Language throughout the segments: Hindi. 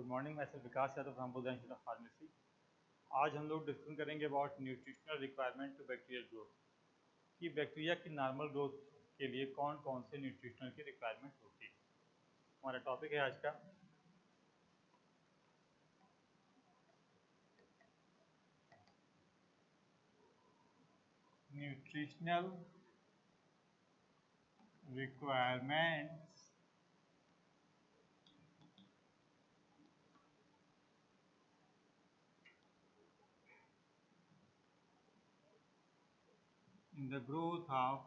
गुड मॉर्निंग, मैं sir Vikas Yadav from Buddha institute of pharmacy. आज हम लोग डिस्कस करेंगे about nutritional requirement to bacterial growth कि बैक्टीरिया की नॉर्मल ग्रोथ के लिए कौन कौन से न्यूट्रिशनल की रिक्वायरमेंट होती है। हमारा टॉपिक है आज का nutritional requirements in the growth of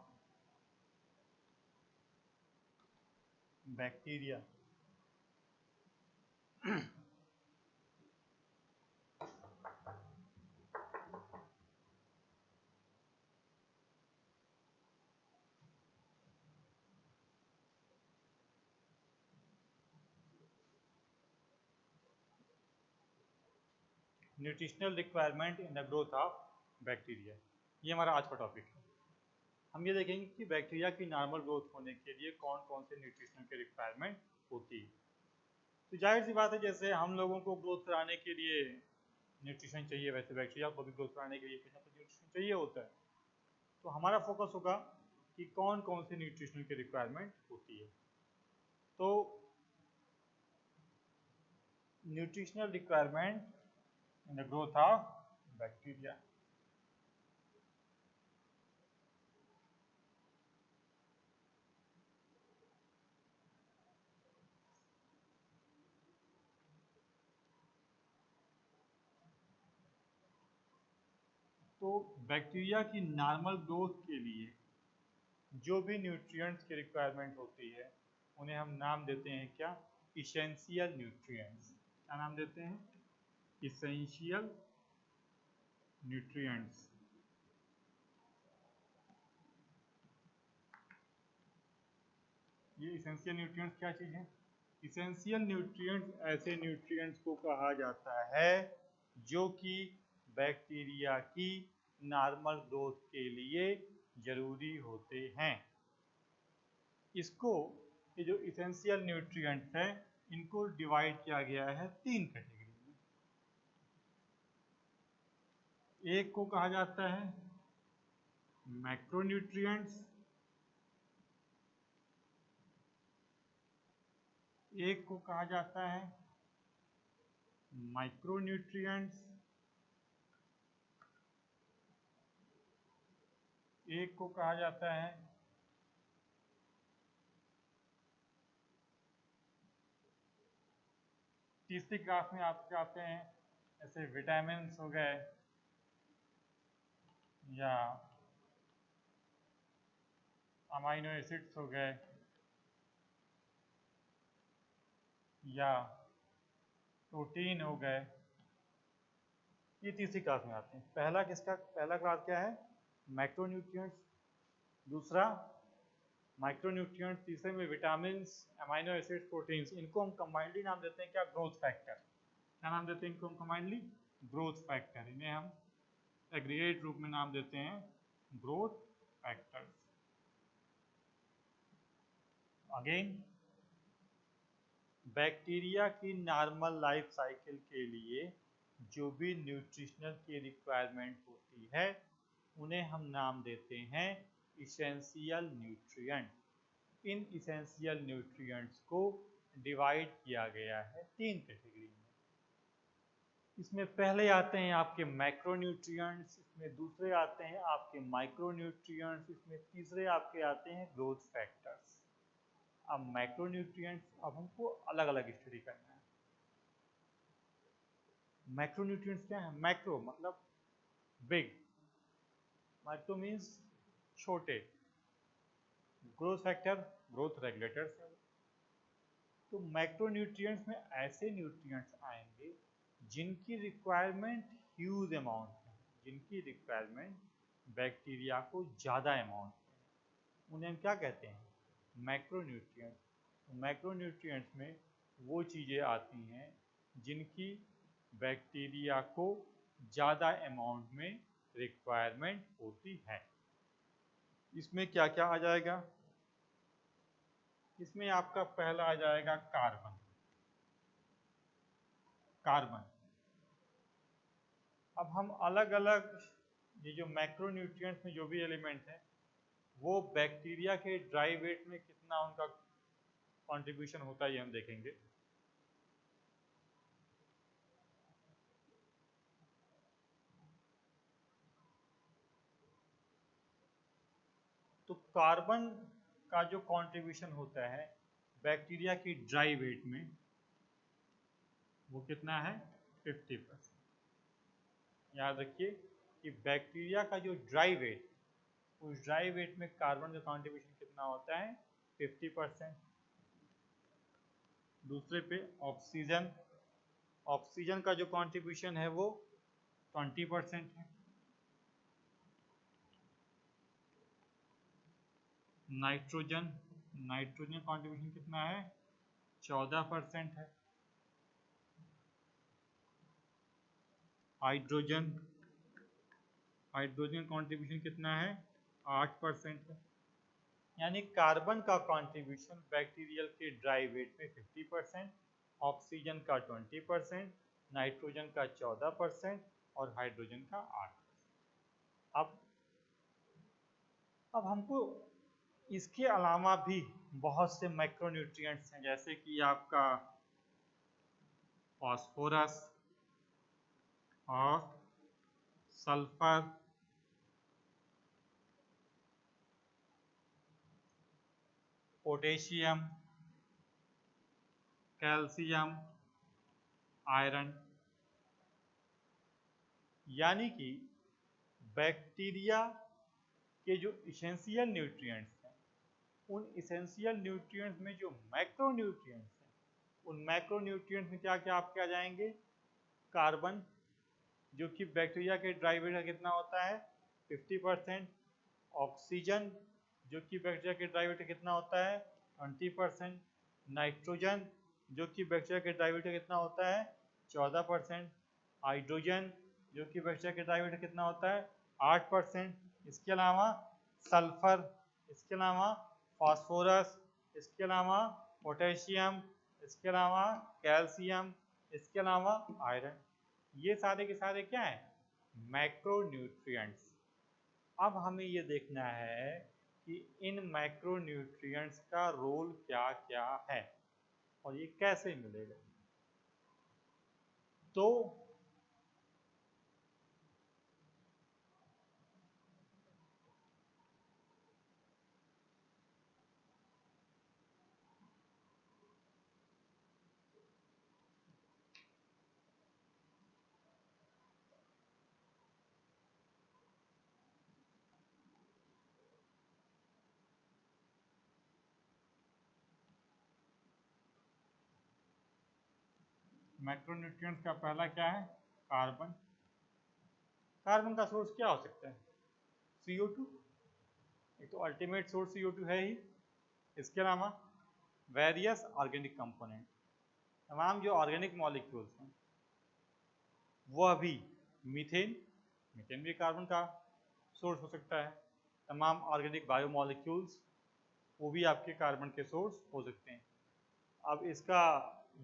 bacteria. Nutritional requirement in the growth of bacteria, ये हमारा आज का टॉपिक है। हम ये देखेंगे कि बैक्टीरिया की नॉर्मल ग्रोथ होने के लिए कौन कौन से न्यूट्रिशनल की रिक्वायरमेंट होती है। तो जाहिर सी बात है, जैसे हम लोगों को ग्रोथ कराने के लिए न्यूट्रिशन चाहिए, वैसे बैक्टीरिया को भी ग्रोथ कराने के लिए कुछ ना कुछ न्यूट्रिशन चाहिए होता है। तो हमारा फोकस होगा कि कौन कौन से न्यूट्रिशन की रिक्वायरमेंट होती है। तो nutritional requirement in the growth of bacteria. तो बैक्टीरिया की नॉर्मल ग्रोथ के लिए जो भी न्यूट्रिएंट्स की रिक्वायरमेंट होती है उन्हें हम नाम देते हैं क्या? Essential nutrients. क्या नाम देते हैं? Essential nutrients. ये इसेंशियल न्यूट्रिएंट्स क्या चीज़ है? इसेंशियल न्यूट्रिएंट्स ऐसे न्यूट्रिएंट्स को कहा जाता है जो कि बैक्टीरिया की नॉर्मल ग्रोथ के लिए जरूरी होते हैं। इसको, ये जो इसेंशियल न्यूट्रिएंट्स है, इनको डिवाइड किया गया है 3 कैटेगरी में। एक को कहा जाता है मैक्रोन्यूट्रिएंट्स, एक को कहा जाता है माइक्रोन्यूट्रिएंट्स, एक को कहा जाता है तीसरी क्लास में आपके आते हैं ऐसे विटामिन हो गए या अमाइनो एसिड्स हो गए या प्रोटीन हो गए। ये तीसरी क्लास में आते हैं। पहला क्लास क्या है? मैक्रोन्यूट्रिएंट्स, दूसरा माइक्रोन्यूट्रिएंट्स, तीसरे में विटामिन, अमाइनो एसिड्स, प्रोटीन्स। इनको हम कंबाइंडली नाम देते हैं क्या? Growth factor. क्या नाम देते हैं इनको हम कंबाइंडली? Growth factor. इन्हें हम एग्रीगेट रूप में नाम देते हैं ग्रोथ फैक्टर्स। अगेन, बैक्टीरिया की नॉर्मल लाइफ साइकिल के लिए जो भी न्यूट्रिशनल की रिक्वायरमेंट होती है उन्हें हम नाम देते हैं इसेंशियल न्यूट्रिएंट। इन इसेंशियल न्यूट्रिएंट्स को डिवाइड किया गया है 3 कैटेगरी में। इसमें पहले आते हैं आपके मैक्रोन्यूट्रिएंट्स, इसमें दूसरे आते हैं आपके माइक्रोन्यूट्रिएंट्स, इसमें तीसरे आपके आते हैं ग्रोथ फैक्टर्स। अब मैक्रोन्यूट्रिएंट्स, अब हमको अलग अलग स्टडी करना है। मैक्रोन्यूट्रिएंट्स क्या है? मैक्रो मतलब बिग, माइक्रो मीन्स छोटे, ग्रोथ फैक्टर ग्रोथ रेगुलेटर्स है। तो मैक्रोन्यूट्रिएंट्स में ऐसे न्यूट्रिएंट्स आएंगे जिनकी रिक्वायरमेंट ह्यूज अमाउंट है, जिनकी रिक्वायरमेंट बैक्टीरिया को ज़्यादा अमाउंट है। उन्हें हम क्या कहते हैं? मैक्रोन्यूट्रिएंट्स। मैक्रोन्यूट्रिएंट्स में वो चीज़ें आती हैं जिनकी बैक्टीरिया को ज़्यादा अमाउंट में रिक्वायरमेंट होती है। इसमें क्या क्या आ जाएगा? इसमें आपका पहला आ जाएगा कार्बन। कार्बन। अब हम अलग अलग ये जो मैक्रोन्यूट्रिएंट्स में जो भी एलिमेंट है वो बैक्टीरिया के ड्राई वेट में कितना उनका कंट्रीब्यूशन होता है ये हम देखेंगे। तो कार्बन का जो कंट्रीब्यूशन होता है बैक्टीरिया की ड्राई वेट में वो कितना है 50%। याद रखिए कि बैक्टीरिया का जो ड्राई वेट, उस ड्राई वेट में कार्बन का कंट्रीब्यूशन कितना होता है 50%। दूसरे पे ऑक्सीजन, ऑक्सीजन का जो कंट्रीब्यूशन है वो 20% है। नाइट्रोजन, नाइट्रोजन कंट्रीब्यूशन कितना है 14% है। हाइड्रोजन, हाइड्रोजन कंट्रीब्यूशन कितना है 8% है। यानी कार्बन का कंट्रीब्यूशन बैक्टीरियल के ड्राई वेट में 50%, ऑक्सीजन का 20%, नाइट्रोजन का 14% और हाइड्रोजन का 8%। अब हमको इसके अलावा भी बहुत से मैक्रोन्यूट्रिएंट्स हैं, जैसे कि आपका फास्फोरस और सल्फर, पोटेशियम, कैल्शियम, आयरन। यानी कि बैक्टीरिया के जो इसेंशियल न्यूट्रिएंट्स हैं उन इसेंशियल न्यूट्रिएंट्स में जो मैक्रोन्यूट्रिएंट्स हैं उन मैक्रोन्यूट्रिएंट्स में क्या क्या आपके आ जाएंगे, कार्बन जो कि बैक्टीरिया के ड्राई वेट का कितना होता है 50%, ऑक्सीजन जो कि बैक्टीरिया के ड्राई वेट का कितना होता है 20%, नाइट्रोजन जो कि बैक्टीरिया के ड्राई वेट का कितना होता है 14%, हाइड्रोजन जो कि बैक्टीरिया के ड्राई वेट का कितना होता है 8%। इसके अलावा सल्फर, इसके अलावा फास्फोरस, इसके अलावा पोटेशियम, इसके अलावा कैल्शियम, इसके अलावा आयरन। ये सारे के सारे क्या हैं मैक्रोन्यूट्रिएंट्स। अब हमें ये देखना है कि इन मैक्रोन्यूट्रिएंट्स का रोल क्या क्या है और ये कैसे मिलेगा। तो मैक्रोन्यूट्रिएंट्स का पहला क्या है कार्बन। कार्बन का सोर्स क्या हो सकता है CO2, एक तो अल्टीमेट सोर्स CO2 है ही। इसके अलावा वेरियस ऑर्गेनिक कंपोनेंट, तमाम जो ऑर्गेनिक मॉलिक्यूल्स हैं वो अभी मीथेन, मीथेन भी कार्बन का सोर्स हो सकता है। तमाम ऑर्गेनिक बायोमॉलिक्यूल्स वो भी आपके कार्बन के सोर्स हो सकते हैं। अब इसका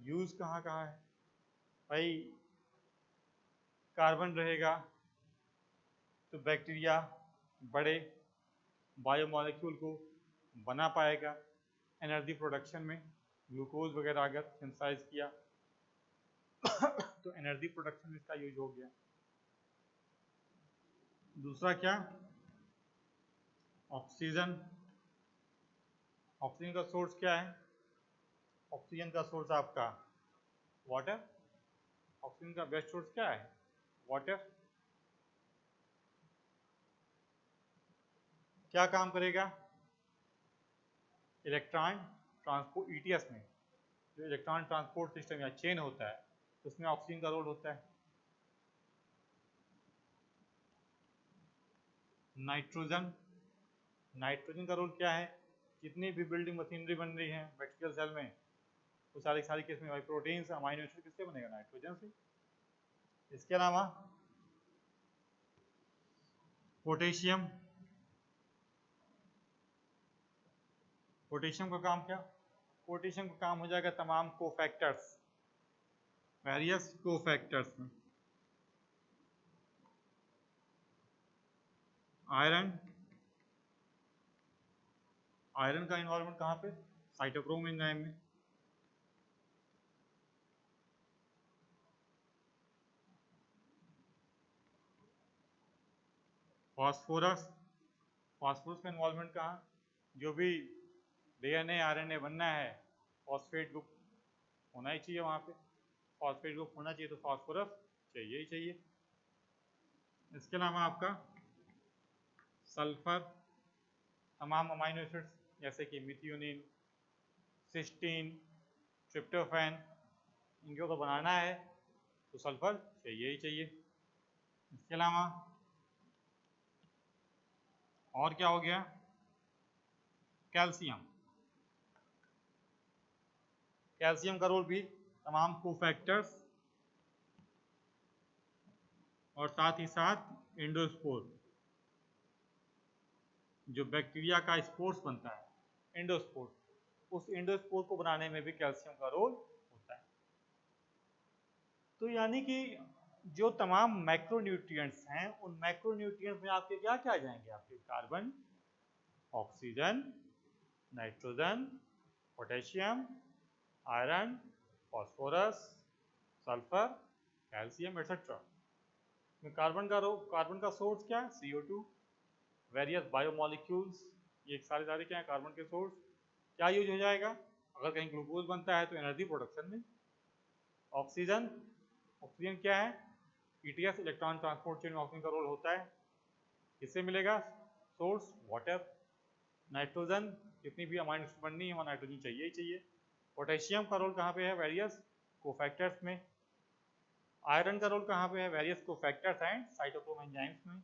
यूज़ कहाँ कहाँ है भाई, कार्बन रहेगा तो बैक्टीरिया बड़े बायोमॉलिक्यूल को बना पाएगा एनर्जी प्रोडक्शन में। ग्लूकोज वगैरह अगर सिंथेसाइज किया तो एनर्जी प्रोडक्शन में इसका यूज हो गया। दूसरा क्या ऑक्सीजन, ऑक्सीजन का सोर्स क्या है, ऑक्सीजन का सोर्स आपका वाटर, ऑक्सीजन का बेस्ट सोर्स क्या है वाटर। क्या काम करेगा इलेक्ट्रॉन ट्रांसपोर्ट, ETS में जो इलेक्ट्रॉन ट्रांसपोर्ट सिस्टम या चेन होता है उसमें ऑक्सीजन का रोल होता है। नाइट्रोजन, नाइट्रोजन का रोल क्या है, जितनी भी बिल्डिंग मशीनरी बन रही है बैक्टीरियल सेल में वो सारी सारी किस में प्रोटीन्स अमाइनो एसिड किससे बनेगा नाइट्रोजन से। इसके अलावा पोटेशियम, पोटेशियम का काम क्या, पोटेशियम का काम हो जाएगा तमाम कोफैक्टर्स वेरियस कोफैक्टर्स में आयरन का इन्वॉल्वमेंट कहाँ पे? साइटोक्रोम एंजाइम में। फास्फोरस का इन्वॉल्वमेंट कहाँ? जो भी डीएनए आरएनए बनना है फॉस्फेट ग्रुप होना ही चाहिए वहाँ पे, फॉस्फेट ग्रुप होना चाहिए तो फास्फोरस चाहिए ही चाहिए। इसके अलावा आपका सल्फर, तमाम अमाइनो एसिड्स जैसे कि मिथियोनिन, सिस्टीन, ट्रिप्टोफैन, इनको तो बनाना है तो सल्फर चाहिए ही चाहिए। इसके अलावा और क्या हो गया? कैल्शियम का रोल भी तमाम कोफैक्टर्स और साथ ही साथ एंडोस्पोर, जो बैक्टीरिया का स्पोर्स बनता है एंडोस्पोर, उस एंडोस्पोर को बनाने में भी कैल्शियम का रोल होता है। तो यानी कि जो तमाम मैक्रोन्यूट्रिएंट्स हैं उन मैक्रोन्यूट्रिएंट्स में आपके क्या क्या आ जाएंगे? आपके carbon, oxygen, nitrogen, potassium, iron, phosphorus, sulphur, calcium etcetera. Carbon का सोर्स क्या है? CO2, वेरियस बायोमोलिक्यूल्स, ये सारे क्या है कार्बन के सोर्स। क्या यूज हो जाएगा? अगर कहीं ग्लूकोज बनता है तो एनर्जी प्रोडक्शन में। ऑक्सीजन क्या है? ETS, इलेक्ट्रॉन ट्रांसपोर्ट चेन में ऑक्सीजन का रोल होता है। किससे मिलेगा सोर्स? वाटर। नाइट्रोजन, जितनी भी अमाइनो एसिड बननी है वहाँ नाइट्रोजन चाहिए ही चाहिए। पोटेशियम का रोल कहाँ पे है? वेरियस कोफैक्टर्स में। आयरन का रोल कहाँ पे है? Various cofactors and cytochrome enzymes में।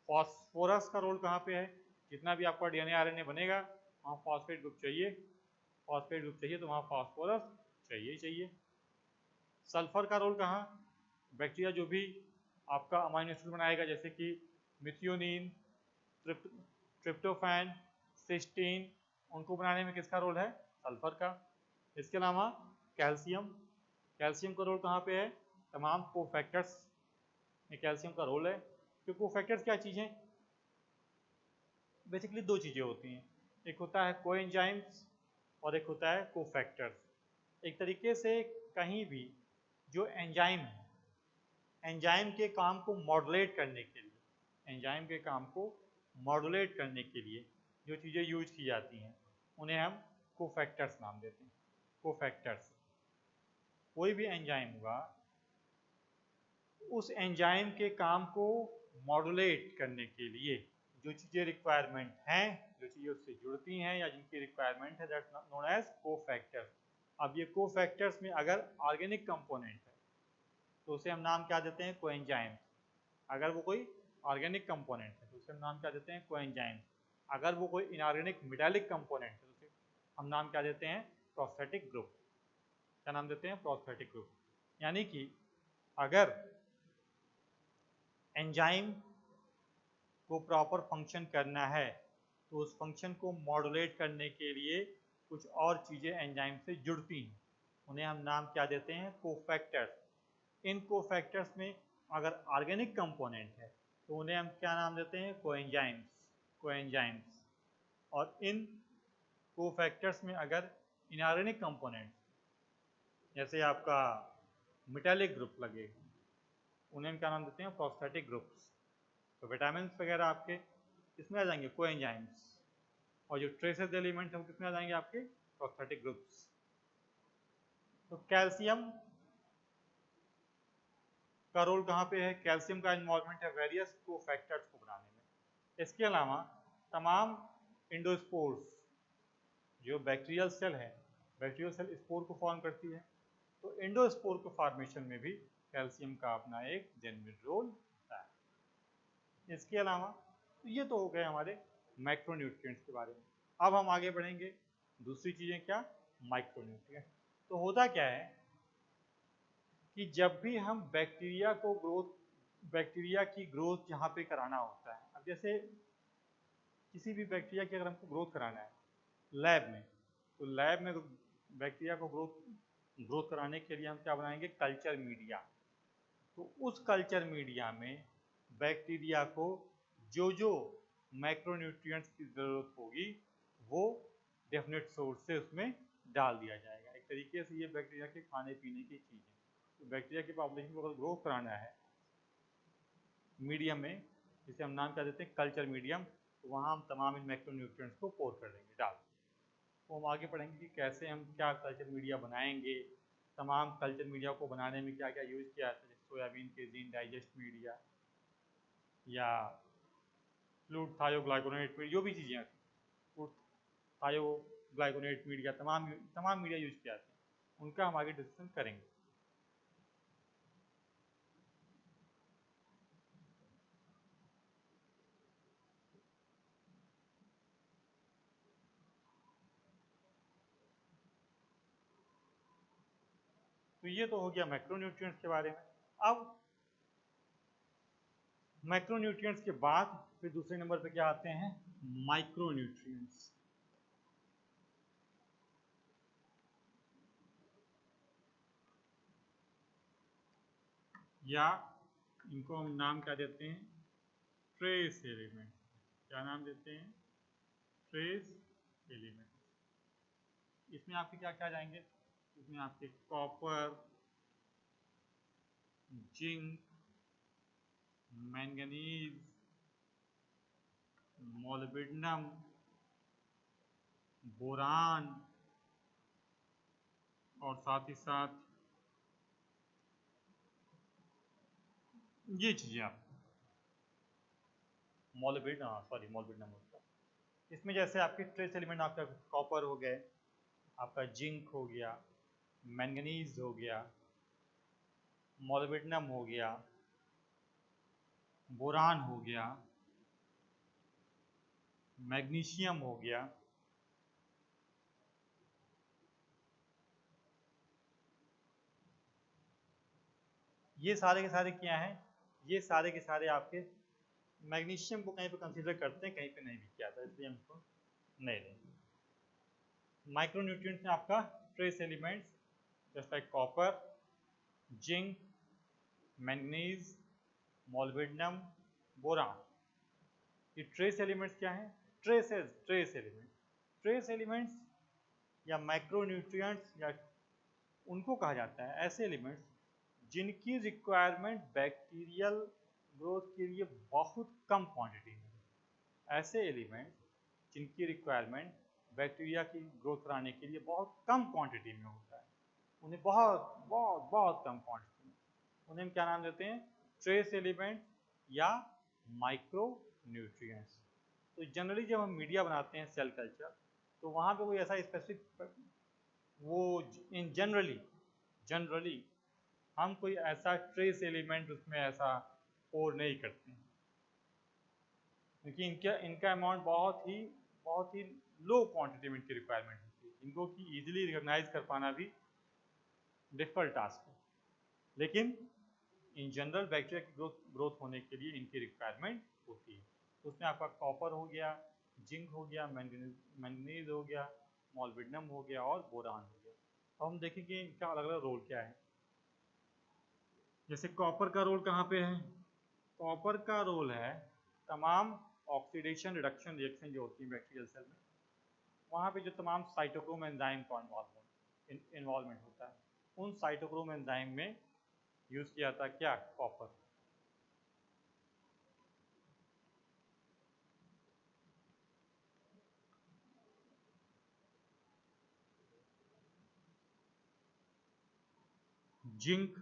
फॉस्फोरस का रोल कहाँ पे है? जितना भी आपका डीएनए आरएनए बनेगा वहाँ फॉस्फेट ग्रुप चाहिए, तो वहाँ फॉस्फोरस चाहिए ही चाहिए। सल्फर का रोल कहाँ? बैक्टीरिया जो भी आपका अमाइनो एसिड बनाएगा जैसे कि मिथियोनिन, ट्रिप्टोफैन, सिस्टीन, उनको बनाने में किसका रोल है? सल्फर का। इसके अलावा कैल्शियम का रोल कहाँ पे है? तमाम कोफैक्टर्स में कैल्शियम का रोल है। तो कोफैक्टर्स क्या चीज़ है? बेसिकली दो चीज़ें होती हैं, एक होता है कोएंजाइम्स और एक होता है कोफैक्टर्स। एक तरीके से कहीं भी जो एंजाइम है, एंजाइम के काम को मॉडुलेट करने के लिए, जो चीज़ें यूज की जाती हैं उन्हें हम कोफैक्टर्स नाम देते हैं। कोफैक्टर्स, कोई भी एंजाइम होगा उस एंजाइम के काम को मॉडुलेट करने के लिए जो चीज़ें रिक्वायरमेंट हैं, जो चीज़ें उससे जुड़ती हैं या जिनकी रिक्वायरमेंट है, दैट्स नोन एज कोफैक्टर्स। अब ये कोफैक्टर्स में अगर ऑर्गेनिक कंपोनेंट है तो उसे हम नाम क्या देते हैं? कोएंजाइम्स। अगर वो कोई ऑर्गेनिक कंपोनेंट है तो उसे हम नाम क्या देते हैं? कोएंजाइम्स। अगर वो कोई इनऑर्गेनिक मेटालिक कंपोनेंट है तो उसे हम नाम क्या देते हैं? Prosthetic group. क्या नाम देते हैं? Prosthetic group. यानी कि अगर एंजाइम को प्रॉपर फंक्शन करना है तो उस फंक्शन को मॉडुलेट करने के लिए कुछ और चीज़ें एंजाइम से जुड़ती हैं, उन्हें हम नाम क्या देते हैं? कोफैक्टर्स। इन कोफैक्टर्स में अगर ऑर्गेनिक कंपोनेंट है तो उन्हें हम क्या नाम देते हैं? कोएंजाइम्स। और इन कोफैक्टर्स में अगर इनऑर्गेनिक कंपोनेंट जैसे आपका मेटालिक ग्रुप लगे उन्हें हम क्या नाम देते हैं? Prosthetic groups. तो विटामिन वगैरह आपके किसमें आ जाएंगे? कोएंजाइम्स। और जो ट्रेसेस एलिमेंट है वो किसमें आ जाएंगे? आपके प्रोस्थेटिक ग्रुप्स। तो कैल्शियम का रोल कहाँ पे है? कैल्शियम का इन्वॉल्वमेंट है वेरियस कोफैक्टर्स को बनाने में। इसके अलावा तमाम एंडोस्पोर्स, जो बैक्टीरियल सेल है, बैक्टीरियल सेल स्पोर को फॉर्म करती है, तो एंडोस्पोर के फॉर्मेशन में भी कैल्शियम का अपना एक जेन्युइन रोल होता है। इसके अलावा तो ये तो हो गए हमारे मैक्रोन्यूट्रिएंट्स के बारे में। अब हम आगे बढ़ेंगे, दूसरी चीज़ें क्या? माइक्रोन्यूट्रिएंट। तो होता क्या है कि जब भी हम बैक्टीरिया की ग्रोथ जहाँ पे कराना होता है, अब जैसे किसी भी बैक्टीरिया की अगर हमको ग्रोथ कराना है लैब में, तो लैब में बैक्टीरिया को ग्रोथ ग्रोथ कराने के लिए हम क्या बनाएंगे, कल्चर मीडिया। तो उस कल्चर मीडिया में बैक्टीरिया को जो जो माइक्रोन्यूट्रिएंट्स की ज़रूरत होगी वो डेफिनेट सोर्स से उसमें डाल दिया जाएगा। एक तरीके से ये बैक्टीरिया के खाने पीने की चीज़ है। तो बैक्टीरिया की पॉपुलेशन को अगर ग्रो कराना है मीडियम में, जिसे हम नाम क्या देते हैं कल्चर मीडियम, तो वहाँ हम तमाम इन माइक्रोन्यूट्रिएंट्स को पोर कर देंगे, डाल। तो हम आगे पढ़ेंगे कि कैसे हम क्या कल्चर मीडिया बनाएंगे, तमाम कल्चर मीडिया को बनाने में क्या क्या यूज़ किया जाता है, सोयाबीन के जीन डाइजेस्ट मीडिया या फ्लूट थायोग्लाइकोनेट मीडिया, जो भी चीज़ें हैं, फ्लूट थायोग्लाइकोनेट मीडिया, तमाम मीडिया यूज़ किया जाता है, उनका हम आगे डिस्कशन करेंगे। तो ये तो हो गया मैक्रोन्यूट्रिएंट्स के बारे में। अब मैक्रोन्यूट्रिएंट्स के बाद फिर दूसरे नंबर पे क्या आते हैं, माइक्रोन्यूट्रिएंट्स। या इनको हम नाम क्या देते हैं, ट्रेस एलिमेंट। क्या नाम देते हैं, ट्रेस एलिमेंट। इसमें आपके क्या क्या जाएंगे, इसमें आपके copper, zinc, manganese, molybdenum, boron और साथ ही साथ ये चीज़ें आप मोलिब्डेनम होता है। इसमें जैसे आपके ट्रेस एलिमेंट आपका कॉपर हो गए, आपका जिंक हो गया, मैंगनीज हो गया, मोलिब्डेनम हो गया, बोरान हो गया, मैग्नीशियम हो गया, ये सारे के सारे क्या हैं, ये सारे के सारे आपके मैग्नीशियम को कहीं पे कंसीडर करते हैं, कहीं पे नहीं भी किया था, इसलिए हम इसको नहीं लेंगे। माइक्रोन्यूट्रिएंट्स में आपका trace elements just like copper, zinc, manganese, molybdenum, boron, ये ट्रेस एलिमेंट्स क्या हैं, ट्रेस एलिमेंट्स या माइक्रोन्यूट्रिएंट्स या उनको कहा जाता है ऐसे एलिमेंट्स जिनकी रिक्वायरमेंट बैक्टीरियल ग्रोथ के लिए बहुत कम क्वांटिटी में, ऐसे एलिमेंट्स जिनकी रिक्वायरमेंट बैक्टीरिया की ग्रोथ कराने के लिए बहुत कम क्वांटिटी में होता है, उन्हें बहुत बहुत बहुत कम क्वांटिटी में, उन्हें हम क्या नाम देते हैं, ट्रेस एलिमेंट या माइक्रो न्यूट्रिएंट्स। तो जनरली जब हम मीडिया बनाते हैं सेल कल्चर, तो वहाँ पे कोई ऐसा स्पेसिफिक वो इन जनरली हम कोई ऐसा ट्रेस एलिमेंट उसमें ऐसा पोर नहीं करते हैं, क्योंकि इनका अमाउंट बहुत ही लो क्वांटिटी में इनकी रिक्वायरमेंट होती है, इनको की ईजिली रिकॉग्नाइज कर पाना भी डिफिकल्ट टास्क है। लेकिन इन जनरल बैक्टीरिया की ग्रोथ होने के लिए इनकी रिक्वायरमेंट होती है। तो उसमें आपका कॉपर हो गया, जिंक हो गया, मैंगनीज हो गया, मोलिब्डेनम हो गया और बोरान हो गया। अब हम देखेंगे इनका अलग अलग रोल क्या है। जैसे कॉपर का रोल कहाँ पे है, कॉपर का रोल है तमाम ऑक्सीडेशन रिडक्शन रिएक्शन जो होती है बैक्टीरियल सेल में, वहाँ पे जो तमाम साइटोक्रोम एंजाइम का इन्वॉल्वमेंट होता है, उन साइटोक्रोम एंजाइम में यूज किया था क्या, कॉपर। जिंक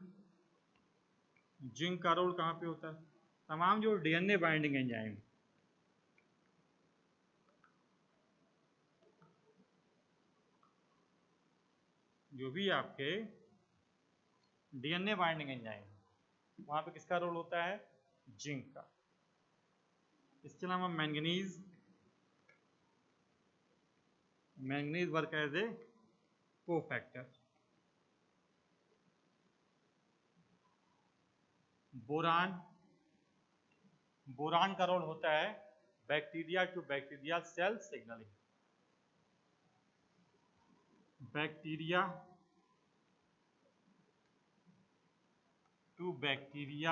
का रोल कहाँ पे होता है, तमाम जो डीएनए बाइंडिंग एंजाइम, जो भी आपके डीएनए बाइंडिंग एंजाइम, वहाँ पे किसका रोल होता है, जिंक का। इसके अलावा manganese work as a cofactor. Boron का रोल होता है bacteria to bacteria cell signalling. बैक्टीरिया to bacteria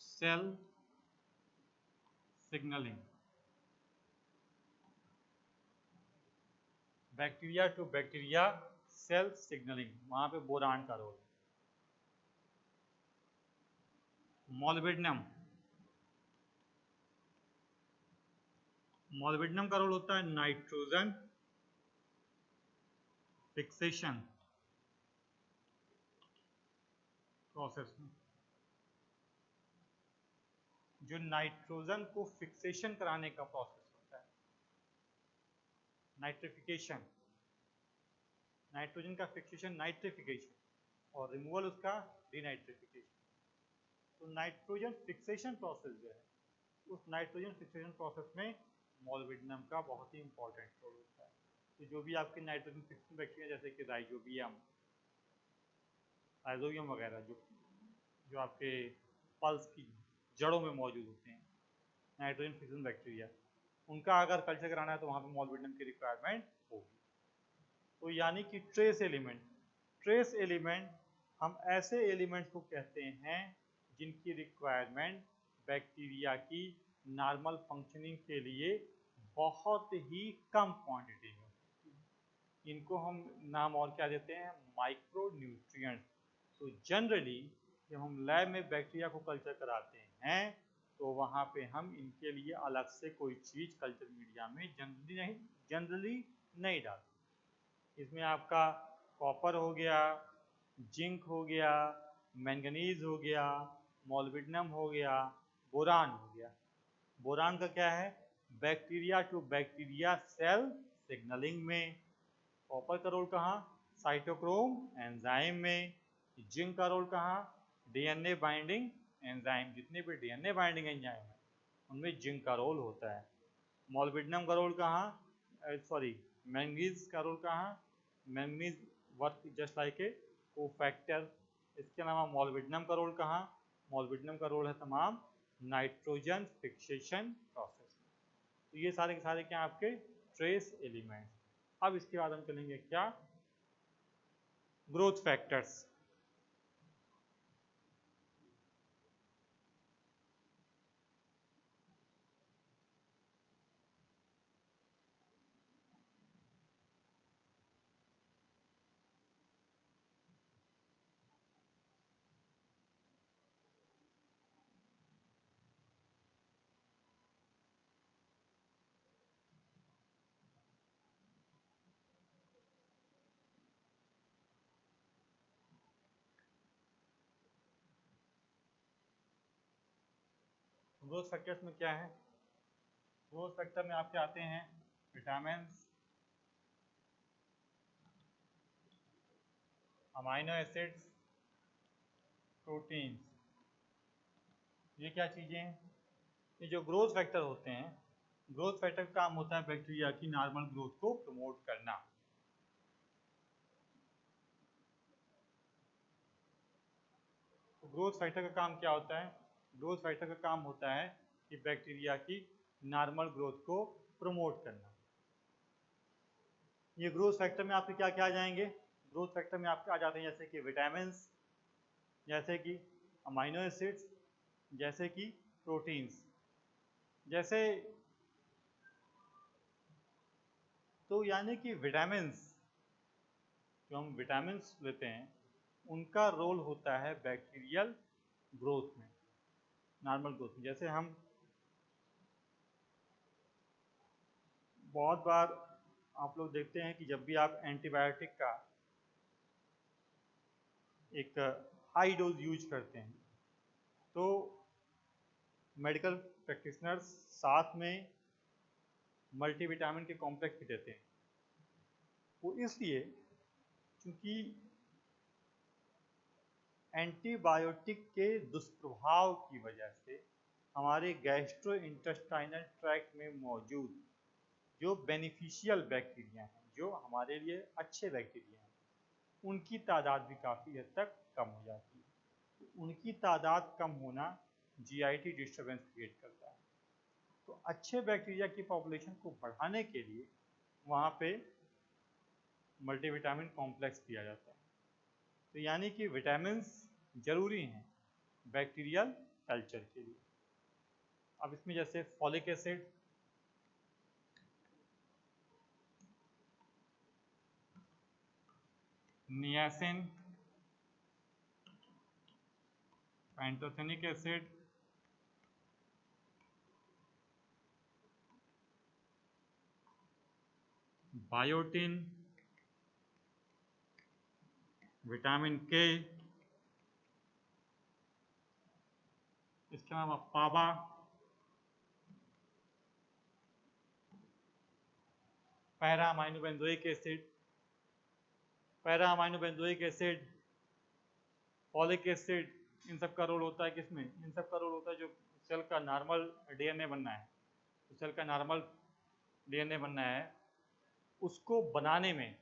cell signaling. Bacteria to bacteria cell signalling, वहां पे बोरान का रोल। मॉलिब्डेनम का रोल होता है नाइट्रोजन फिक्सेशन प्रोसेस में। जो नाइट्रोजन को फिक्सेशन कराने का प्रोसेस होता है, नाइट्रिफिकेशन, नाइट्रोजन का फिक्सेशन नाइट्रिफिकेशन, और रिमूवल उसका डीनाइट्रिफिकेशन। तो नाइट्रोजन फिक्सेशन प्रोसेस जो है, उस नाइट्रोजन फिक्सेशन प्रोसेस में मॉलिब्डेनम का बहुत ही इंपॉर्टेंट रोल होता है। तो जो भी आपके नाइट्रोजन फिक्सिंग बैक्टीरिया जैसे कि राइजोबियम वगैरह जो आपके पल्स की जड़ों में मौजूद होते हैं, नाइट्रोजन फिक्सिंग बैक्टीरिया, उनका अगर कल्चर कराना है तो वहाँ पे मॉलिब्डेनम की रिक्वायरमेंट होगी। तो यानी कि ट्रेस एलिमेंट हम ऐसे एलिमेंट्स को कहते हैं जिनकी रिक्वायरमेंट बैक्टीरिया की नॉर्मल फंक्शनिंग के लिए बहुत ही कम क्वांटिटी में। इनको हम नाम और क्या देते हैं, माइक्रो न्यूट्रिएंट्स। तो जनरली जब हम लैब में बैक्टीरिया को कल्चर कराते हैं तो वहाँ पे हम इनके लिए अलग से कोई चीज़ कल्चर मीडिया में जनरली नहीं डालते। इसमें आपका कॉपर हो गया, जिंक हो गया, मैंगनीज हो गया, मॉलिब्डेनम हो गया, बोरान हो गया। बोरान का क्या है, bacteria to bacteria cell signalling में। कॉपर का रोल कहाँ, साइटोक्रोम एंजाइम में। जिंक का रोल कहाँ, डीएनए बाइंडिंग एंजाइम, जितने भी डीएनए बाइंडिंग एंजाइम है उनमें जिंक का रोल होता है। मॉलिब्डेनम का रोल कहाँ, मैंगनीज का रोल कहाँ, manganese work just like a cofactor. इसके अलावा मॉलिब्डेनम का रोल कहाँ, मॉलिब्डेनम का रोल है तमाम नाइट्रोजन फिक्सेशन प्रोसेस। तो ये सारे के सारे क्या आपके ट्रेस एलिमेंट्स। अब इसके बाद हम चलेंगे क्या, ग्रोथ फैक्टर्स। ग्रोथ फैक्टर्स में क्या है, ग्रोथ फैक्टर में आपके आते हैं विटामिन, अमाइनो एसिड्स, प्रोटीन्स। ये क्या चीज़ें हैं, ये जो ग्रोथ फैक्टर होते हैं, ग्रोथ फैक्टर का काम होता है बैक्टीरिया की नॉर्मल ग्रोथ को प्रमोट करना। तो ग्रोथ फैक्टर का काम क्या होता है, ग्रोथ फैक्टर का काम होता है कि बैक्टीरिया की नॉर्मल ग्रोथ को प्रमोट करना। ये ग्रोथ फैक्टर में आपके क्या क्या आ जाएंगे, ग्रोथ फैक्टर में आपके आ जाते हैं जैसे कि विटामिन, जैसे कि अमाइनो एसिड्स, जैसे कि प्रोटीन्स। जैसे तो यानी कि विटामिन, जो हम विटामिन लेते हैं उनका रोल होता है बैक्टीरियल ग्रोथ में, नॉर्मल ग्रोथ में। जैसे हम बहुत बार आप लोग देखते हैं कि जब भी आप एंटीबायोटिक का एक हाई डोज यूज करते हैं तो मेडिकल प्रैक्टिशनर्स साथ में मल्टीविटामिन के कॉम्प्लेक्स भी देते हैं। वो इसलिए क्योंकि एंटीबायोटिक के दुष्प्रभाव की वजह से हमारे गैस्ट्रो इंटेस्टाइनल ट्रैक्ट में मौजूद जो बेनिफिशियल बैक्टीरिया हैं, जो हमारे लिए अच्छे बैक्टीरिया हैं, उनकी तादाद भी काफ़ी हद तक कम हो जाती है। तो उनकी तादाद कम होना जीआईटी डिस्टर्बेंस क्रिएट करता है। तो अच्छे बैक्टीरिया की पॉपुलेशन को बढ़ाने के लिए वहाँ पे मल्टीविटामिन कॉम्प्लेक्स दिया जाता है। तो यानी कि विटामिन्स जरूरी हैं बैक्टीरियल कल्चर के लिए। अब इसमें जैसे folic acid, niacin, pantothenic acid, biotin, vitamin K, इसके अलावा PABA, para amino benzoic acid, folic acid, इन सब का रोल होता है किसमें? इन सब का रोल होता है जो सेल का नॉर्मल डीएनए बनना है, तो सेल का नॉर्मल डीएनए बनना है उसको बनाने में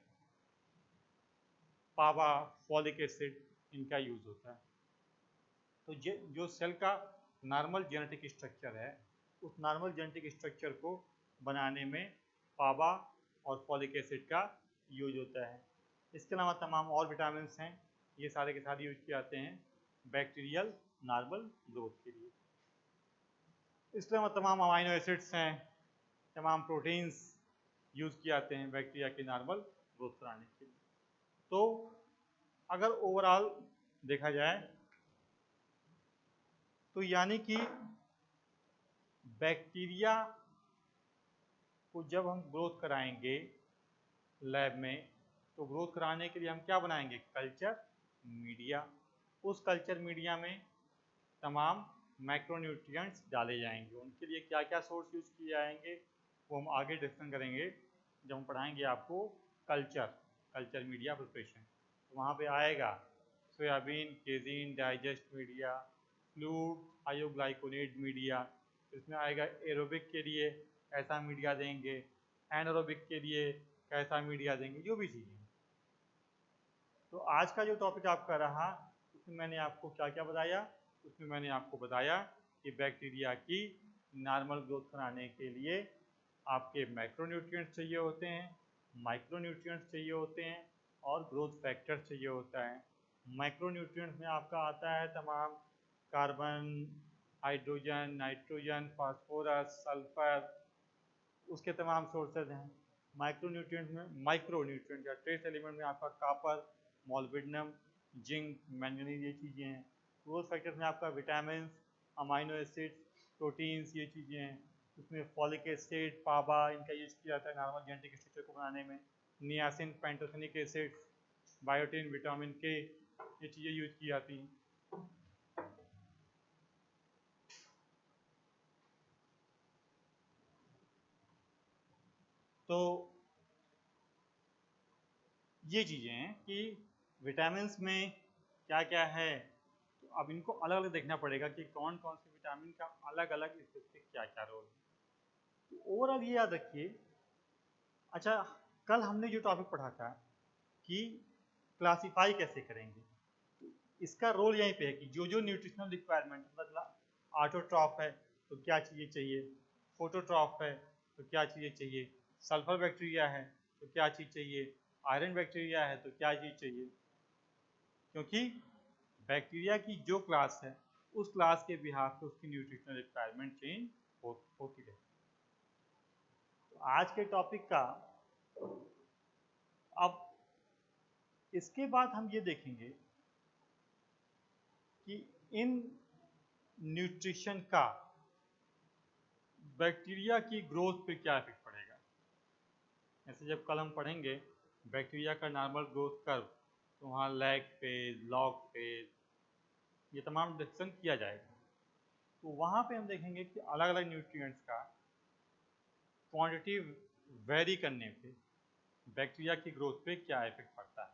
पावा, फॉलिक एसिड इनका यूज होता है। तो जो सेल का नॉर्मल जेनेटिक स्ट्रक्चर है उस नॉर्मल जेनेटिक स्ट्रक्चर को बनाने में पावा और फॉलिक एसिड का यूज होता है। इसके अलावा तमाम और विटामिन हैं, ये सारे के सारे यूज किए जाते हैं बैक्टीरियल नॉर्मल ग्रोथ के लिए। इसके अलावा तमाम अमाइनो एसिड्स हैं, तमाम प्रोटीन्स यूज किए जाते हैं बैक्टीरिया के नॉर्मल ग्रोथ कराने के लिए। तो अगर ओवरऑल देखा जाए तो यानी कि बैक्टीरिया को जब हम ग्रोथ कराएंगे लैब में, तो ग्रोथ कराने के लिए हम क्या बनाएंगे? Culture media. उस कल्चर मीडिया में तमाम मैक्रोन्यूट्रिएंट्स डाले जाएंगे। उनके लिए क्या क्या सोर्स यूज किए जाएंगे वो हम आगे डिस्कशन करेंगे जब हम पढ़ाएंगे आपको कल्चर मीडिया प्रिपरेशन। तो वहाँ पे आएगा soybean, केजीन, digest media, fluid, आयोग्लाइकोनेट media. इसमें आएगा एरोबिक के लिए ऐसा मीडिया देंगे, एनारोबिक के लिए कैसा मीडिया देंगे, जो भी चीज़ें। तो आज का जो टॉपिक आपका रहा उसमें मैंने आपको क्या क्या बताया? उसमें मैंने आपको बताया कि बैक्टीरिया की नॉर्मल ग्रोथ कराने के लिए आपके मैक्रोन्यूट्रिएंट्स चाहिए होते हैं, माइक्रोन्यूट्रिएंट्स चाहिए होते हैं और ग्रोथ फैक्टर चाहिए होता है। माइक्रोन्यूट्रिएंट्स में आपका आता है तमाम carbon, hydrogen, nitrogen, phosphorus, sulphur, उसके तमाम सोर्सेज हैं। माइक्रोन्यूट्रिएंट्स में माइक्रोन्यूट्रिएंट या ट्रेस एलिमेंट में आपका कॉपर, मॉलिब्डेनम, जिंक, मैंगनीज, ये चीज़ें हैं। ग्रोथ फैक्टर्स में आपका विटामिन, अमाइनो एसिड, प्रोटीन्स, ये चीज़ें हैं। उसमें फॉलिक एसिड, पाबा, इनका यूज किया जाता है नॉर्मल जेनेटिक स्ट्रक्चर को बनाने में। Niacin, pantothenic acid, biotin, vitamin के, ये चीज़ें यूज की जाती हैं। तो ये चीज़ें हैं कि विटामिन्स में क्या क्या है। तो अब इनको अलग अलग देखना पड़ेगा कि कौन कौन से विटामिन का अलग अलग स्पेसिफिक क्या क्या रोल है। तो ओवरऑल ये याद रखिए। अच्छा, कल हमने जो टॉपिक पढ़ा था कि क्लासीफाई कैसे करेंगे, तो इसका रोल यहीं पे है कि जो जो न्यूट्रिशनल रिक्वायरमेंट, मतलब ऑटोट्रॉफ है तो क्या चीज़ें चाहिए, फोटोट्रॉफ है तो क्या चीज़ें चाहिए, सल्फर बैक्टीरिया है तो क्या चीज़ चाहिए, आयरन बैक्टीरिया है तो क्या चीज़ चाहिए। क्योंकि बैक्टीरिया की जो क्लास है उस क्लास के बिहाफ पे उसकी न्यूट्रिशनल रिक्वायरमेंट चेंज होती है। तो आज के टॉपिक का अब इसके बाद हम ये देखेंगे कि इन न्यूट्रिशन का बैक्टीरिया की ग्रोथ पे क्या इफेक्ट पड़ेगा। ऐसे जब कल हम पढ़ेंगे बैक्टीरिया का नॉर्मल ग्रोथ कर्व, तो वहाँ लैग फेज, लॉग फेज, ये तमाम डिस्कशन किया जाएगा। तो वहाँ पे हम देखेंगे कि अलग अलग न्यूट्रिएंट्स का क्वांटिटी वेरी करने पे बैक्टीरिया की ग्रोथ पे क्या इफेक्ट पड़ता है।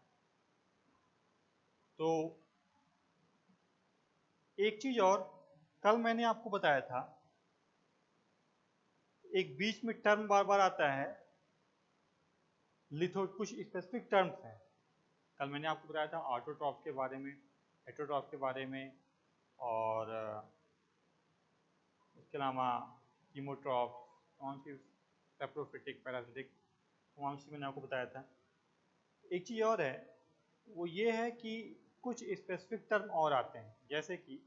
तो एक चीज़ और, कल मैंने आपको बताया था एक बीच में टर्म बार बार आता है लिथो, कुछ स्पेसिफिक टर्म्स हैं। कल मैंने आपको बताया था ऑटोट्रॉफ के बारे में, हेटरोट्रॉफ के बारे में, और उसके अलावा कीमोट्रॉफ, कौन सी, सेप्रोफिटिक, पैरासिटिक, कौन सी मैंने आपको बताया था। एक चीज़ और है, वो ये है कि कुछ स्पेसिफिक टर्म और आते हैं, जैसे कि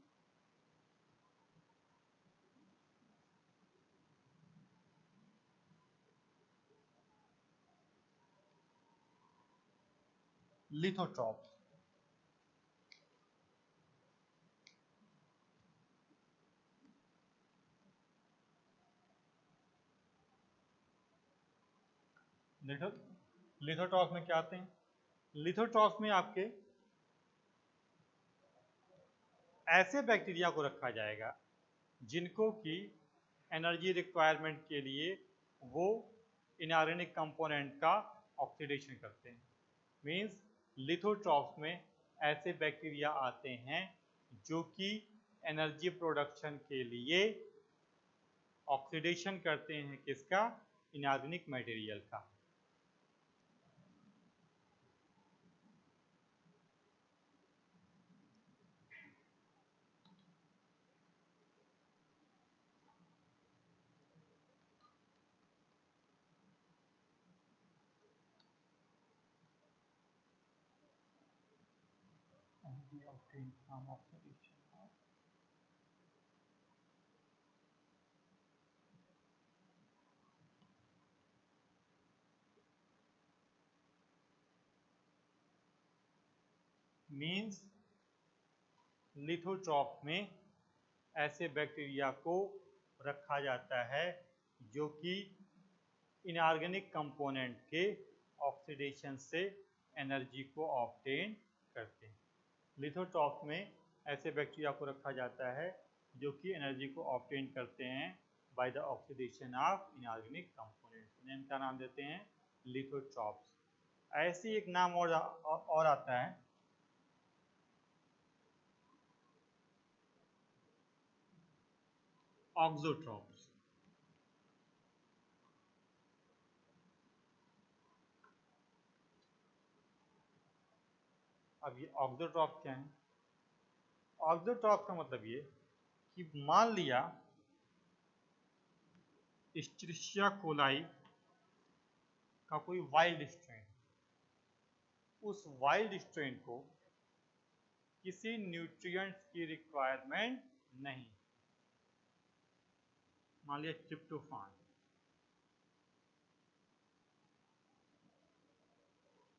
लिथोट्रॉप। लिथोट्रॉप में क्या आते हैं? लिथोट्रॉप में आपके ऐसे बैक्टीरिया को रखा जाएगा जिनको कि एनर्जी रिक्वायरमेंट के लिए वो इनऑर्गेनिक कंपोनेंट का ऑक्सीडेशन करते हैं। मीन्स लिथोट्रॉप्स में ऐसे बैक्टीरिया आते हैं जो कि एनर्जी प्रोडक्शन के लिए ऑक्सीडेशन करते हैं, किसका? इनऑर्गेनिक मटेरियल का। मीन्स लिथोट्रॉप में ऐसे बैक्टीरिया को रखा जाता है जो कि इनऑर्गेनिक कंपोनेंट के ऑक्सीडेशन से एनर्जी को ऑब्टेन करते हैं। लिथोट्रॉप में ऐसे बैक्टीरिया को रखा जाता है जो कि एनर्जी को ऑब्टेन करते हैं by the oxidation of inorganic components. उन्हें हम क्या नाम देते हैं? लिथोट्रॉप्स। ऐसे एक नाम और आता है ऑक्सोट्रॉप्स। अब ये ऑक्सोट्रॉप क्या है? ऑक्सोट्रॉप का मतलब ये कि मान लिया इस्चरिशिया कोलाई का कोई वाइल्ड स्ट्रेन, उस वाइल्ड स्ट्रेन को किसी न्यूट्रिएंट्स की रिक्वायरमेंट नहीं, मान लिया ट्रिप्टोफान,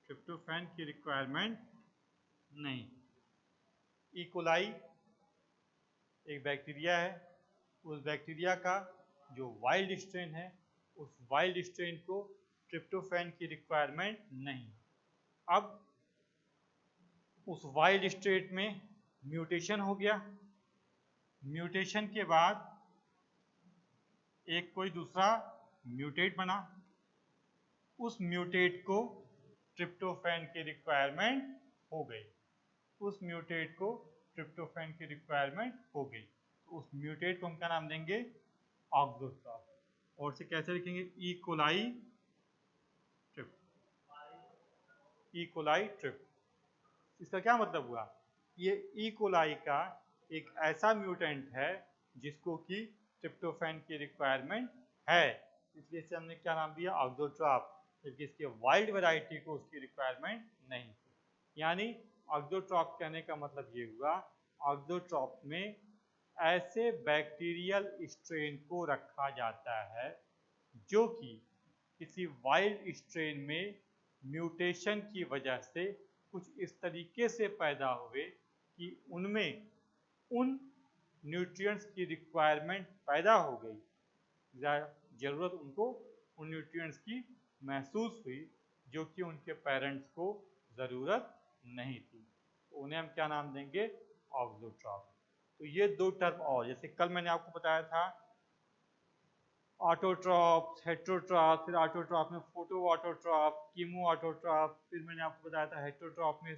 ट्रिप्टोफैन की रिक्वायरमेंट नहीं। इकोलाई एक बैक्टीरिया है, उस बैक्टीरिया का जो वाइल्ड स्ट्रेन है, उस वाइल्ड स्ट्रेन को ट्रिप्टोफैन की रिक्वायरमेंट नहीं। अब उस वाइल्ड स्ट्रेन में म्यूटेशन हो गया, म्यूटेशन के बाद एक कोई दूसरा म्यूटेट बना, उस म्यूटेट को ट्रिप्टोफैन की रिक्वायरमेंट हो गई, उस म्यूटेट को ट्रिप्टोफैन की रिक्वायरमेंट हो गई, तो उस म्यूटेट को हम क्या नाम देंगे? ऑक्सोट्रॉप। और से कैसे लिखेंगे? E coli trip, E coli trip. इसका क्या मतलब हुआ? ये ई कोलाई का एक ऐसा म्यूटेंट है जिसको कि ट्रिप्टोफैन की रिक्वायरमेंट है, इसलिए इसे हमने क्या नाम दिया? ऑक्सोट्रॉप, जबकि इसके वाइल्ड वैरायटी को उसकी रिक्वायरमेंट नहीं थी। यानी ऑक्सोट्रॉप कहने का मतलब ये हुआ, ऑक्सोट्रॉप में ऐसे बैक्टीरियल स्ट्रेन को रखा जाता है जो कि किसी वाइल्ड स्ट्रेन में म्यूटेशन की वजह से कुछ इस तरीके से पैदा हुए कि उनमें उन न्यूट्रिएंट्स की रिक्वायरमेंट पैदा हो गई, ज़रूरत उनको उन न्यूट्रिएंट्स की महसूस हुई जो कि उनके पेरेंट्स को ज़रूरत नहीं थी, तो उन्हें हम क्या नाम देंगे? ऑक्सोट्रॉप। तो ये दो टर्म और, जैसे कल मैंने आपको बताया था ऑटोट्रॉप, हेट्रोट्रॉप, फिर ऑटोट्रॉप में फोटो ऑटोट्रॉप, कीमो ऑटोट्रॉप, फिर मैंने आपको बताया था हेट्रोट्रॉप में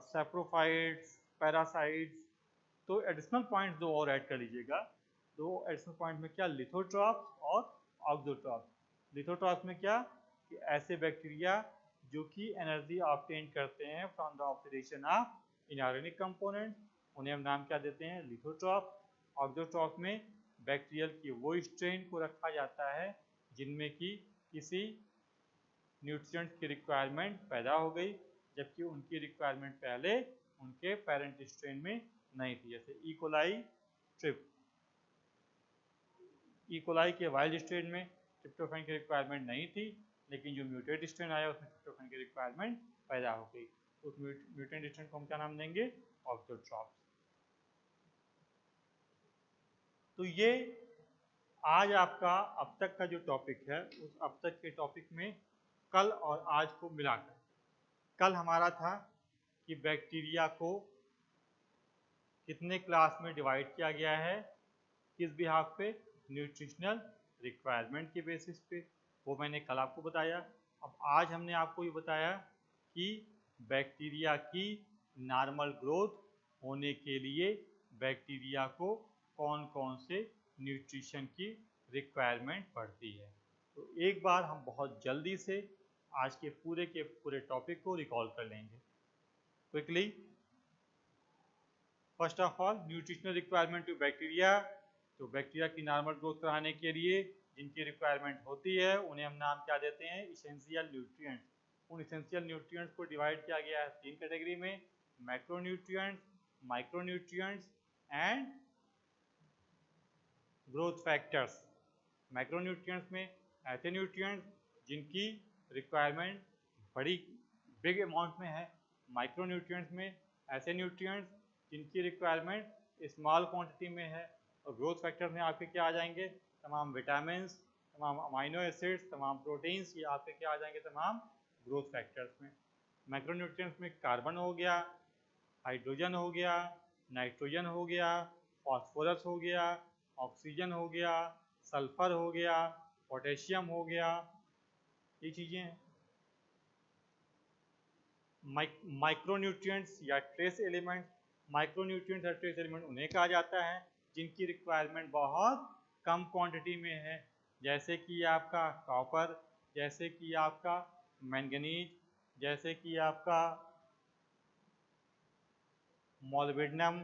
सैप्रोफाइट्स, पैरासाइट्स। तो एडिशनल पॉइंट दो और ऐड कर लीजिएगा, दो एडिशनल पॉइंट में क्या? लिथोट्रॉप्स और ऑक्सोट्रॉप्स। लिथोट्रॉप्स में क्या कि ऐसे बैक्टीरिया जो कि एनर्जी ऑब्टेन करते हैं from the oxidation of inorganic component, उन्हें हम नाम क्या देते हैं? लिथोट्रॉप। ऑक्सोट्रॉप में बैक्टीरियल की वो स्ट्रेन को रखा जाता है जिनमें कि किसी न्यूट्रिएंट्स की रिक्वायरमेंट पैदा हो गई, जबकि उनकी रिक्वायरमेंट पहले उनके पेरेंट स्ट्रेन में नहीं थी। जैसे इकोलाई ट्रिप, इकोलाई के वाइल्ड स्ट्रेन में ट्रिप्टोफैन की रिक्वायरमेंट नहीं थी, लेकिन जो म्यूटेट स्ट्रेन आया उसमें ट्रिप्टोफैन की रिक्वायरमेंट पैदा हो गई। उस म्यूटेंट स्ट्रेन को हम क्या नाम देंगे? ऑक्टोट्रॉप्स। तो ये आज आपका अब तक का जो टॉपिक है, उस अब तक के टॉपिक में कल और आज को मिलाकर, कल हमारा था कि बैक्टीरिया को कितने क्लास में डिवाइड किया गया है, किस बिहाफ पे? न्यूट्रिशनल रिक्वायरमेंट के बेसिस पे, वो मैंने कल आपको बताया। अब आज हमने आपको ये बताया कि बैक्टीरिया की नॉर्मल ग्रोथ होने के लिए बैक्टीरिया को कौन कौन से न्यूट्रिशन की रिक्वायरमेंट पड़ती है। तो एक बार हम बहुत जल्दी से आज के पूरे टॉपिक को रिकॉल कर लेंगे quickly. First of all, nutritional requirement to bacteria. तो बैक्टीरिया की नॉर्मल ग्रोथ कराने के लिए जिनकी रिक्वायरमेंट होती है उन्हें हम नाम क्या देते हैं? Essential nutrients. उन इसेंशियल न्यूट्रिएंट्स को डिवाइड किया गया है 3 कैटेगरी में: macronutrients, micronutrients and growth factors. Macronutrients में ऐसे न्यूट्रिएंट्स जिनकी रिक्वायरमेंट बड़ी बिग अमाउंट में है। माइक्रोन्यूट्रिएंट्स में ऐसे न्यूट्रिएंट्स जिनकी रिक्वायरमेंट स्मॉल क्वांटिटी में है। और ग्रोथ फैक्टर्स में आपके क्या आ जाएंगे? तमाम विटामिन्स, तमाम अमाइनो एसिड्स, तमाम प्रोटीन्स, ये आपके क्या आ जाएंगे? तमाम ग्रोथ फैक्टर्स में। मैक्रोन्यूट्रिएंट्स में कार्बन हो गया, हाइड्रोजन हो गया, नाइट्रोजन हो गया, फास्फोरस हो गया, ऑक्सीजन हो गया, सल्फर हो गया, पोटेशियम हो गया, ये चीज़ें हैं। माइक्रोन्यूट्रिएंट्स या ट्रेस एलिमेंट्स, माइक्रोन्यूट्रिएंट्स और ट्रेस एलिमेंट उन्हें कहा जाता है जिनकी रिक्वायरमेंट बहुत कम क्वांटिटी में है, जैसे कि आपका कॉपर, जैसे कि आपका मैंगनीज, जैसे कि आपका मॉलिब्डेनम,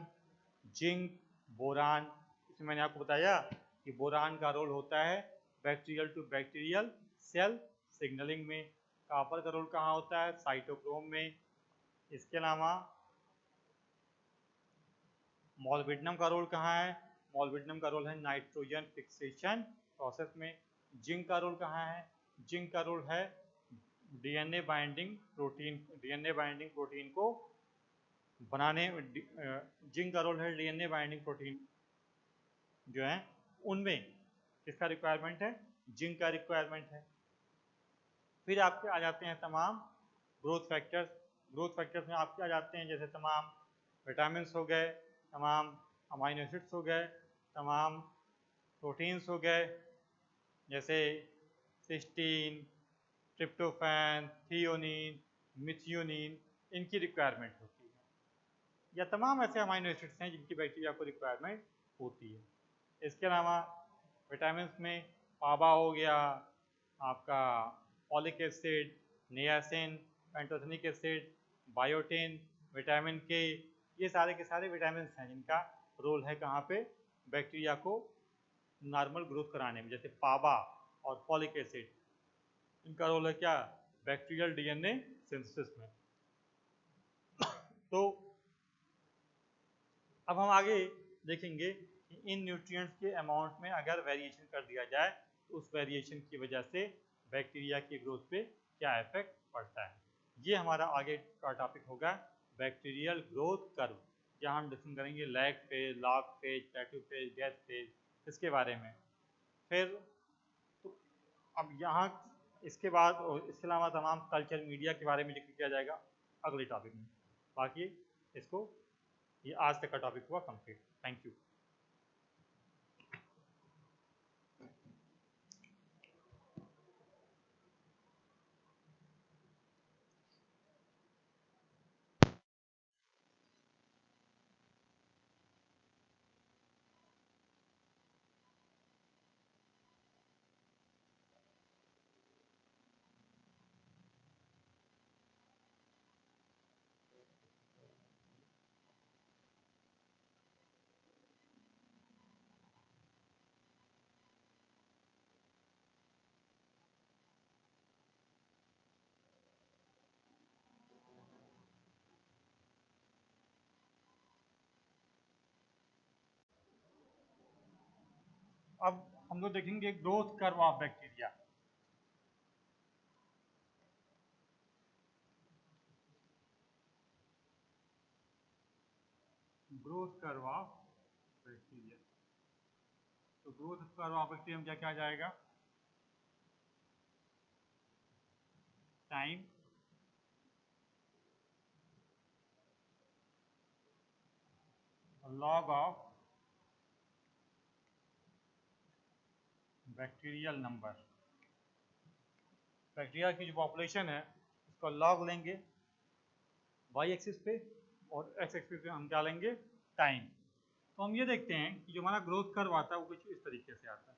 जिंक, बोरान। इसमें मैंने आपको बताया कि बोरान का रोल होता है bacterial to bacterial cell signalling में। कॉपर का रोल कहाँ होता है? साइटोक्रोम में। इसके अलावा मॉलिब्डेनम का रोल कहाँ है? मॉलिब्डेनम का रोल है नाइट्रोजन फिक्सेशन प्रोसेस में। जिंक का रोल कहाँ है? जिंक का रोल है डीएनए बाइंडिंग प्रोटीन को बनाने। जिंक का रोल है डीएनए बाइंडिंग प्रोटीन जो है उनमें किसका रिक्वायरमेंट है? जिंक का रिक्वायरमेंट है। फिर आपके आ जाते हैं तमाम ग्रोथ फैक्टर्स। ग्रोथ फैक्टर्स में आपके आ जाते हैं जैसे तमाम विटामिन हो गए, तमाम अमाइनो एसिड्स हो गए, तमाम प्रोटीन्स हो गए, जैसे सिस्टीन, ट्रिप्टोफैन, थियोनिन, मिथियोनिन, इनकी रिक्वायरमेंट होती है। या तमाम ऐसे अमाइनो एसिड्स हैं जिनकी बैक्टीरिया को रिक्वायरमेंट होती है। इसके अलावा विटामिन में पाबा हो गया, आपका folic acid, niacin, pantothenic acid, biotin, vitamin के, ये सारे के सारे विटामिन हैं जिनका रोल है कहाँ पे? बैक्टीरिया को नॉर्मल ग्रोथ कराने में। जैसे पाबा और फॉलिक एसिड, इनका रोल है क्या? बैक्टीरियल डीएनए सिंथेसिस में। तो अब हम आगे देखेंगे कि इन न्यूट्रिएंट्स के अमाउंट में अगर वेरिएशन कर दिया जाए तो उस वेरिएशन की वजह से बैक्टीरिया की ग्रोथ पे क्या इफेक्ट पड़ता है। ये हमारा आगे का टॉपिक होगा बैक्टीरियल ग्रोथ कर्व, जहाँ हम डिस्कस करेंगे lag phase, log phase, प्लेटू phase, death phase, इसके बारे में। फिर तो अब यहाँ इसके बाद इसके अलावा तमाम कल्चर मीडिया के बारे में जिक्र किया जाएगा अगले टॉपिक में। बाकी इसको ये आज तक का टॉपिक हुआ कंप्लीट। Thank you. अब हम लोग देखेंगे growth curve of bacteria. Growth curve of bacteria, तो ग्रोथ कर्व ऑफ बैक्टीरिया में क्या क्या आ जाएगा? Time, log of bacterial number. Bacteria की जो पॉपुलेशन है उसका लॉग लेंगे वाई एक्सिस पे, और एक्स एक्सिस पे हम क्या लेंगे? टाइम। तो हम ये देखते हैं कि जो हमारा ग्रोथ कर्व आता है वो कुछ इस तरीके से आता है।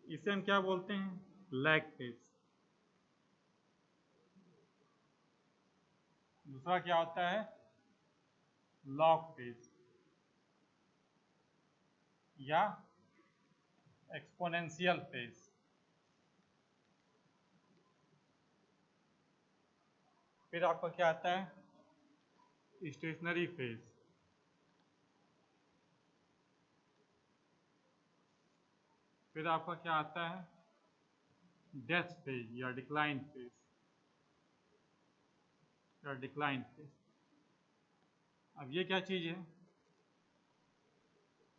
इसे हम क्या बोलते हैं? Lag phase. दूसरा क्या होता है? लॉग फेज या एक्सपोनेंशियल फेज। फिर आपका क्या आता है? Stationary phase. फिर आपका क्या आता है? डेथ फेज या डिक्लाइन फेज, या डिक्लाइन फेज। अब ये क्या चीज है?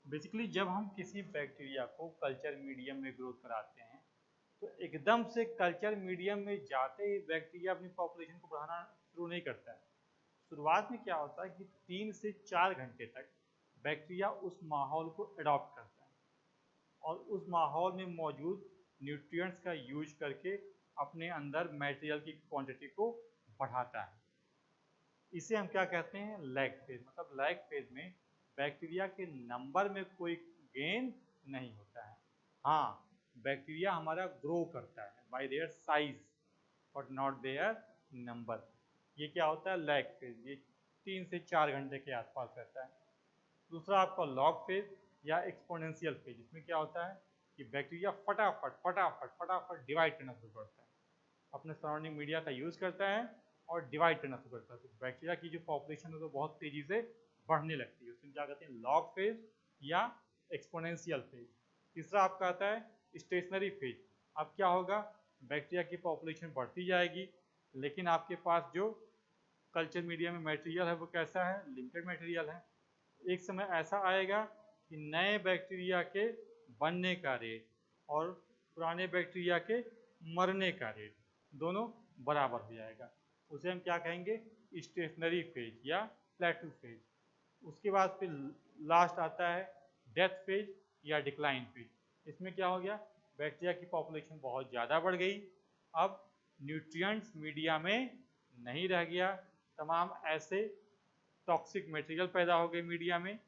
बेसिकली जब हम किसी बैक्टीरिया को कल्चर मीडियम में ग्रोथ कराते हैं तो एकदम से कल्चर मीडियम में जाते ही बैक्टीरिया अपनी पॉपुलेशन को बढ़ाना शुरू नहीं करता है। शुरुआत में क्या होता है कि 3 से 4 घंटे तक बैक्टीरिया उस माहौल को अडॉप्ट करता है और उस माहौल में मौजूद न्यूट्रिएंट्स का यूज करके अपने अंदर मटेरियल की क्वांटिटी को बढ़ाता है। इसे हम क्या कहते हैं? Lag phase. मतलब लैग फेज में बैक्टीरिया के नंबर में कोई गेन नहीं होता है। हाँ, बैक्टीरिया हमारा ग्रो करता है by their size but not their number. ये क्या होता है? Lag phase. ये 3 से 4 घंटे के आसपास रहता है। दूसरा आपका लॉग फेज या एक्सपोनेंशियल फेज। इसमें क्या होता है कि बैक्टीरिया फटाफट फटाफट फटाफट डिवाइड करना शुरू करता है, अपने सराउंडिंग मीडिया का यूज करता है और डिवाइड करना शुरू करता है। तो बैक्टीरिया की जो पॉपुलेशन है तो बहुत तेजी से बढ़ने लगती है। उसमें क्या कहते हैं? लॉग फेज या एक्सपोनेंशियल फेज। तीसरा आपका आता है स्टेशनरी फेज। अब क्या होगा? बैक्टीरिया की पॉपुलेशन बढ़ती जाएगी लेकिन आपके पास जो कल्चर मीडिया में मटेरियल है वो कैसा है? लिमिटेड मटेरियल है। एक समय ऐसा आएगा कि नए बैक्टीरिया के बनने का रेट और पुराने बैक्टीरिया के मरने का रेट दोनों बराबर हो जाएगा। उसे हम क्या कहेंगे? स्टेशनरी फेज या प्लेटू फेज। उसके बाद फिर लास्ट आता है डेथ फेज या डिक्लाइन फेज। इसमें क्या हो गया? बैक्टीरिया की पॉपुलेशन बहुत ज़्यादा बढ़ गई, अब न्यूट्रिएंट्स मीडिया में नहीं रह गया, तमाम ऐसे टॉक्सिक मटेरियल पैदा हो गए मीडिया में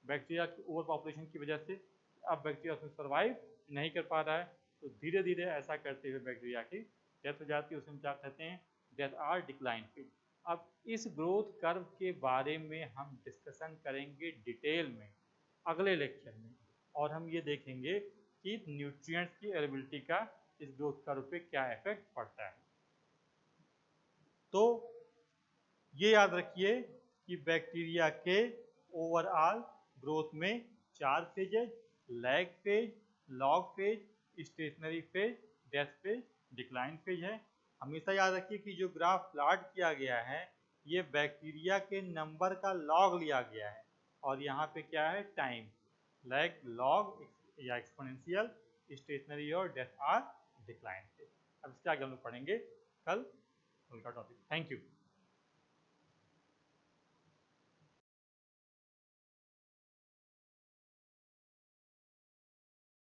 बैक्टीरिया की ओवर पॉपुलेशन की वजह से। अब बैक्टीरिया उसमें सर्वाइव नहीं कर पा रहा है, तो धीरे धीरे ऐसा करते हुए बैक्टीरिया की डेथ हो जाती है। उसमें क्या कहते हैं? Death or decline phase. अब इस ग्रोथ कर्व के बारे में हम डिस्कशन करेंगे डिटेल में अगले लेक्चर में, और हम ये देखेंगे कि न्यूट्रिएंट्स की अवेलेबिलिटी का इस ग्रोथ कर्व पे क्या इफेक्ट पड़ता है। तो ये याद रखिए कि बैक्टीरिया के ओवरऑल ग्रोथ में 4 phases, lag phase, log phase, stationary phase, death phase, decline phase है। हमेशा याद रखिए कि जो ग्राफ प्लॉट किया गया है ये बैक्टीरिया के नंबर का लॉग लिया गया है और यहाँ पे क्या है? टाइम। लैग, लॉग या एक्सपोनेंशियल, स्टेशनरी और डेथ आर डिक्लाइन फेज। अब इसके आगे हम लोग पढ़ेंगे कल का टॉपिक। Thank you.